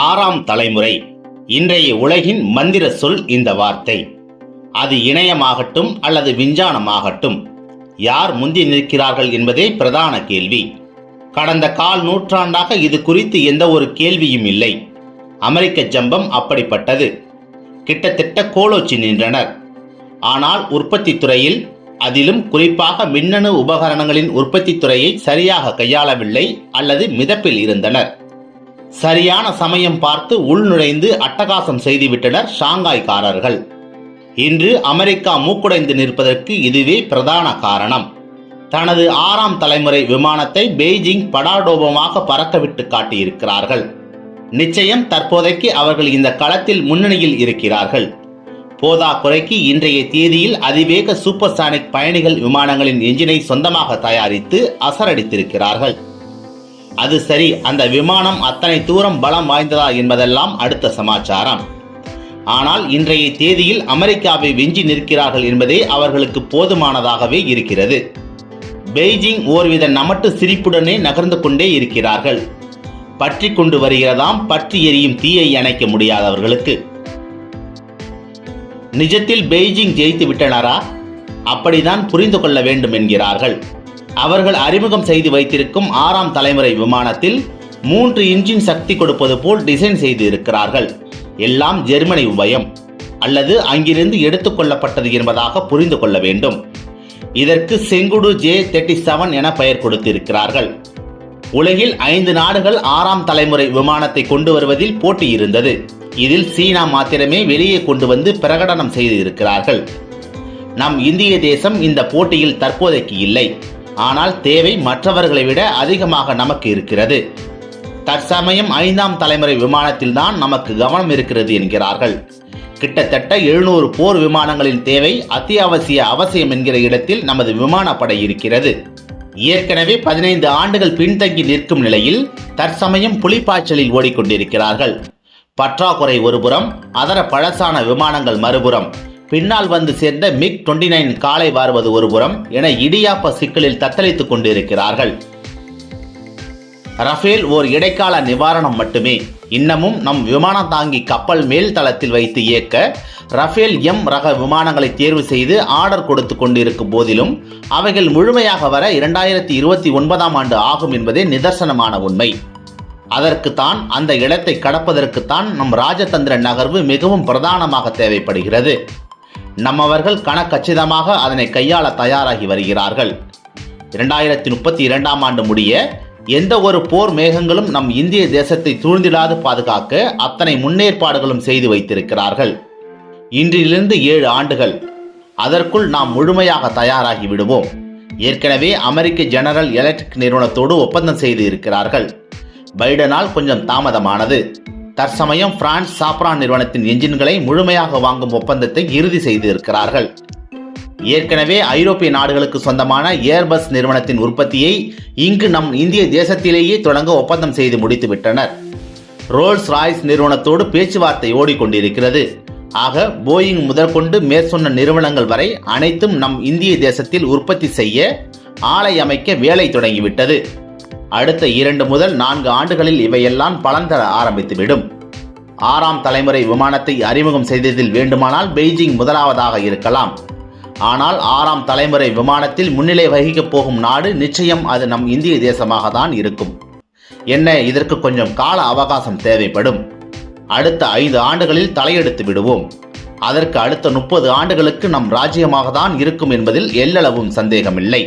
ஆறாம் தலைமுறை இன்றைய உலகின் மந்திர சொல் இந்த வார்த்தை. அது இணையமாகட்டும் அல்லது விஞ்ஞானமாகட்டும், யார் முந்தி நிற்கிறார்கள் என்பதே பிரதான கேள்வி. கடந்த கால் நூற்றாண்டாக இது குறித்து எந்த ஒரு கேள்வியும் இல்லை. அமெரிக்க ஜம்பம் அப்படிப்பட்டது. கிட்டத்தட்ட கோலோச்சி நின்றனர். ஆனால் உற்பத்தி துறையில், அதிலும் குறிப்பாக மின்னணு உபகரணங்களின் உற்பத்தி துறையை சரியாக கையாளவில்லை அல்லது மிதப்பில் இருந்தனர். சரியான சமயம் பார்த்து உள்நுழைந்து அட்டகாசம் செய்துவிட்டனர் ஷாங்காய்காரர்கள். இன்று அமெரிக்கா மூக்குடைந்து நிற்பதற்கு இதுவே பிரதான காரணம். தனது 6ஆம் தலைமுறை விமானத்தை பெய்ஜிங் படாடோபமாக பறக்கவிட்டு காட்டியிருக்கிறார்கள். நிச்சயம் தற்போதைக்கு அவர்கள் இந்த களத்தில் முன்னணியில் இருக்கிறார்கள். போதா குறைக்கு இன்றைய தேதியில் அதிவேக சூப்பர்சானிக் பயணிகள் விமானங்களின் என்ஜினை சொந்தமாக தயாரித்து அசரடித்திருக்கிறார்கள். அது சரி, அந்த விமானம் அத்தனை தூரம் பலம் வாய்ந்ததா என்பதெல்லாம் அடுத்த சமாச்சாரம். ஆனால் இன்றைய தேதியில் அமெரிக்காவை வெஞ்சி நிற்கிறார்கள் என்பதே அவர்களுக்கு போதுமானதாகவே இருக்கிறது. பெய்ஜிங் ஓர்வித நமட்டு சிரிப்புடனே நகர்ந்து கொண்டே இருக்கிறார்கள். பற்றி கொண்டு வருகிறதாம் பற்றி எரியும் தீயை அணைக்க முடியாதவர்களுக்கு. நிஜத்தில் பெய்ஜிங் ஜெயித்து விட்டனரா? அப்படிதான் புரிந்து கொள்ள வேண்டும் என்கிறார்கள். அவர்கள் அறிமுகம் செய்து வைத்திருக்கும் 6ஆம் தலைமுறை விமானத்தில் 3 இன்ஜின் சக்தி கொடுப்பது போல் டிசைன் செய்து இருக்கிறார்கள். எல்லாம் ஜெர்மனி உபயம் அல்லது அங்கிருந்து எடுத்துக்கொள்ளப்பட்டது என்பதாக புரிந்து கொள்ள வேண்டும். இதற்கு செங்குடு J-37 என பெயர் கொடுத்திருக்கிறார்கள். உலகில் 5 நாடுகள் 6ஆம் தலைமுறை விமானத்தை கொண்டு வருவதில் போட்டி இருந்தது. இதில் சீனா மாத்திரமே வெளியே கொண்டு வந்து பிரகடனம் செய்து இருக்கிறார்கள். நம் இந்திய தேசம் இந்த போட்டியில் தற்போதைக்கு இல்லை. ஆனால் தேவை மற்றவர்களை விட அதிகமாக நமக்கு இருக்கிறது. தற்சமயம் 5ஆம் தலைமுறை விமானத்தில் தான் நமக்கு கவனம் இருக்கிறது என்கிறார்கள். கிட்டத்தட்ட 700 போர் விமானங்களின் தேவை அத்தியாவசிய அவசியம் என்கிற இடத்தில் நமது விமானப்படை இருக்கிறது. ஏற்கனவே 15 ஆண்டுகள் பின்தங்கி நிற்கும் நிலையில் தற்சமயம் புலிப்பாய்ச்சலில் ஓடிக்கொண்டிருக்கிறார்கள். பற்றாக்குறை ஒருபுறம், அதர பழசான விமானங்கள் மறுபுறம், பின்னால் வந்து சேர்ந்த MiG-29 காலை வாருவது ஒருபுறம் என இடியாப்ப சிக்கலில் தத்தளித்துக் கொண்டிருக்கிறார்கள். ரஃபேல் ஓர் இடைக்கால நிவாரணம் மட்டுமே. இன்னமும் நம் விமானம் தாங்கி கப்பல் மேல் தளத்தில் வைத்து இயக்க ரஃபேல் M ரக விமானங்களை தேர்வு செய்து ஆர்டர் கொடுத்து கொண்டிருக்கும் போதிலும் அவைகள் முழுமையாக வர 2029ஆம் ஆண்டு ஆகும் என்பதே நிதர்சனமான உண்மை. அதற்குத்தான், அந்த இடத்தை கடப்பதற்குத்தான் நம் ராஜதந்திர நகர்வு மிகவும் பிரதானமாக தேவைப்படுகிறது. நம்மவர்கள் கணக்கச்சிதமாக அதனை கையாள தயாராகி வருகிறார்கள். 2032ஆம் ஆண்டு முடிய எந்த ஒரு போர் மேகங்களும் நம் இந்திய தேசத்தை சூழ்ந்திடாது பாதுகாக்க அத்தனை முன்னேற்பாடுகளும் செய்து வைத்திருக்கிறார்கள். இன்றிலிருந்து 7 ஆண்டுகள், அதற்குள் நாம் முழுமையாக தயாராகி விடுவோம். ஏற்கனவே அமெரிக்க ஜெனரல் எலக்ட்ரிக் நிறுவனத்தோடு ஒப்பந்தம் செய்து இருக்கிறார்கள். பைடனால் கொஞ்சம் தாமதமானது. தற்சமயம் பிரான்ஸ் சாப்ரான் நிறுவனத்தின் என்ஜின்களை முழுமையாக வாங்கும் ஒப்பந்தத்தை இறுதி செய்து இருக்கிறார்கள். ஏற்கனவே ஐரோப்பிய நாடுகளுக்கு சொந்தமான ஏர்பஸ் நிறுவனத்தின் உற்பத்தியை இங்கு நம் இந்திய தேசத்திலேயே தொடங்க ஒப்பந்தம் செய்து முடித்து விட்டனர். ரோல்ஸ் ராய்ஸ் நிறுவனத்தோடு பேச்சுவார்த்தை ஓடிக்கொண்டிருக்கிறது. ஆக போயிங் முதற்கொண்டு மேற்சொன்ன நிறுவனங்கள் வரை அனைத்தும் நம் இந்திய தேசத்தில் உற்பத்தி செய்ய ஆலை அமைக்க வேலை தொடங்கிவிட்டது. அடுத்த 2 முதல் 4 ஆண்டுகளில் இவையெல்லாம் பலன் தர ஆரம்பித்துவிடும். 6ஆம் தலைமுறை விமானத்தை அறிமுகம் செய்ததில் வேண்டுமானால் பெய்ஜிங் முதலாவதாக இருக்கலாம். ஆனால் 6ஆம் தலைமுறை விமானத்தில் முன்னிலை வகிக்கப் போகும் நாடு நிச்சயம் அது நம் இந்திய தேசமாக தான் இருக்கும். என்ன, இதற்கு கொஞ்சம் கால அவகாசம் தேவைப்படும். அடுத்த 5 ஆண்டுகளில் தலையெடுத்து விடுவோம். அதற்கு அடுத்த 30 ஆண்டுகளுக்கு நம் ராஜ்யமாக தான் இருக்கும் என்பதில் எல்லளவும் சந்தேகமில்லை.